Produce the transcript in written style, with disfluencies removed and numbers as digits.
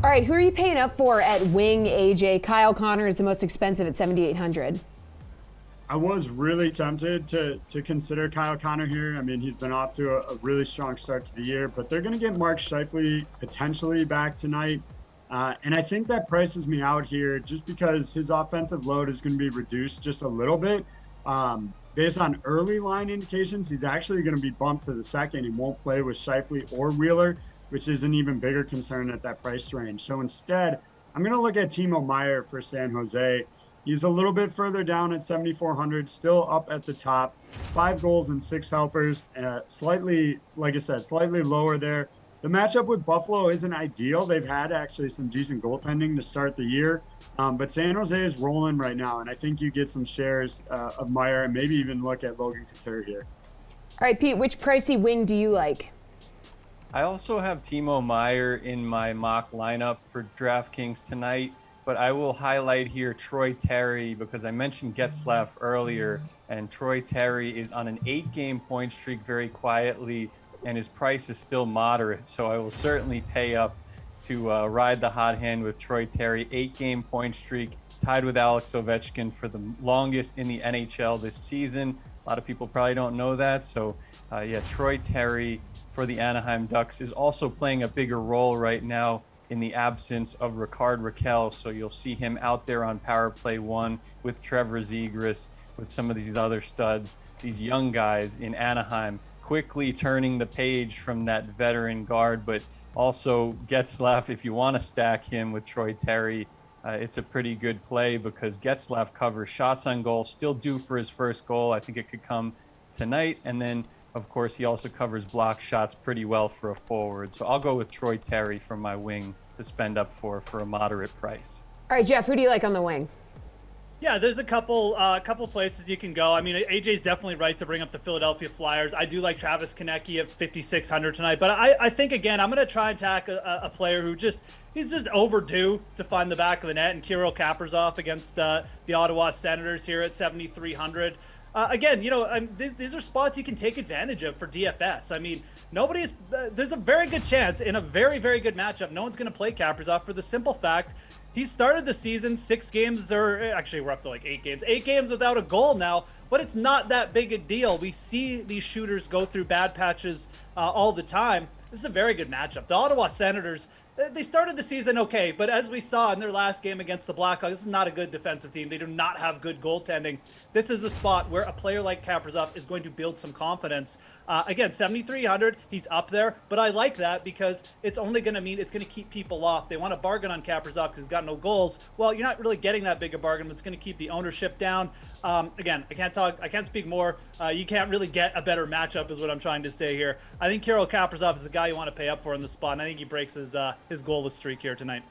All right, who are you paying up for at wing, AJ? Kyle Connor is the most expensive at 7,800. I was really tempted to consider Kyle Connor here. I mean, he's been off to a really strong start to the year, but they're going to get Mark Scheifele potentially back tonight. And I think that prices me out here just because his offensive load is going to be reduced just a little bit. Based on early line indications, he's actually going to be bumped to the second. He won't play with Scheifele or Wheeler, which is an even bigger concern at that price range. So instead, I'm going to look at Timo Meier for San Jose. He's a little bit further down at 7,400, still up at the top. 5 goals and 6 helpers, slightly, like I said, slightly lower there. The matchup with Buffalo isn't ideal. They've had actually some decent goaltending to start the year, but San Jose is rolling right now, and I think you get some shares of Meier and maybe even look at Logan Couture here. All right, Pete, which pricey wing do you like? I also have Timo Meier in my mock lineup for DraftKings tonight, but I will highlight here Troy Terry because I mentioned Getzlaf earlier, and Troy Terry is on an 8-game point streak very quietly, and his price is still moderate. So I will certainly pay up to ride the hot hand with Troy Terry. 8-game point streak, tied with Alex Ovechkin for the longest in the NHL this season. A lot of people probably don't know that. So yeah, Troy Terry for the Anaheim Ducks is also playing a bigger role right now in the absence of Rickard Rakell. So you'll see him out there on power play 1 with Trevor Zegras, with some of these other studs, these young guys in Anaheim, quickly turning the page from that veteran guard. But also Getzlaf, if you want to stack him with Troy Terry, it's a pretty good play because Getzlaf covers shots on goal, still due for his first goal. I think it could come tonight. And then, of course, he also covers block shots pretty well for a forward. So I'll go with Troy Terry for my wing to spend up for a moderate price. All right, Jeff, who do you like on the wing? Yeah, there's a couple places you can go. I mean, AJ's definitely right to bring up the Philadelphia Flyers. I do like Travis Konecny at 5,600 tonight, but I think, again, I'm going to try and attack a player who he's just overdue to find the back of the net, and Kirill Kaprizov against the Ottawa Senators here at 7,300. Again, these are spots you can take advantage of for DFS. I mean, there's a very good chance in a very, very good matchup, no one's going to play Kaprizov for the simple fact he started the season 6 games, or actually we're up to like 8 games. 8 games without a goal now, but it's not that big a deal. We see these shooters go through bad patches all the time. This is a very good matchup. The Ottawa Senators, they started the season okay, but as we saw in their last game against the Blackhawks, this is not a good defensive team. They do not have good goaltending. This is a spot where a player like Kaprizov is going to build some confidence. Again, 7,300, he's up there, but I like that because it's only going to mean it's going to keep people off. They want to bargain on Kaprizov because he's got no goals. Well, you're not really getting that big a bargain, but it's going to keep the ownership down. Again, I can't speak more. You can't really get a better matchup is what I'm trying to say here. I think Kirill Kaprizov is the guy you want to pay up for in the spot, and I think he breaks his goalless streak here tonight.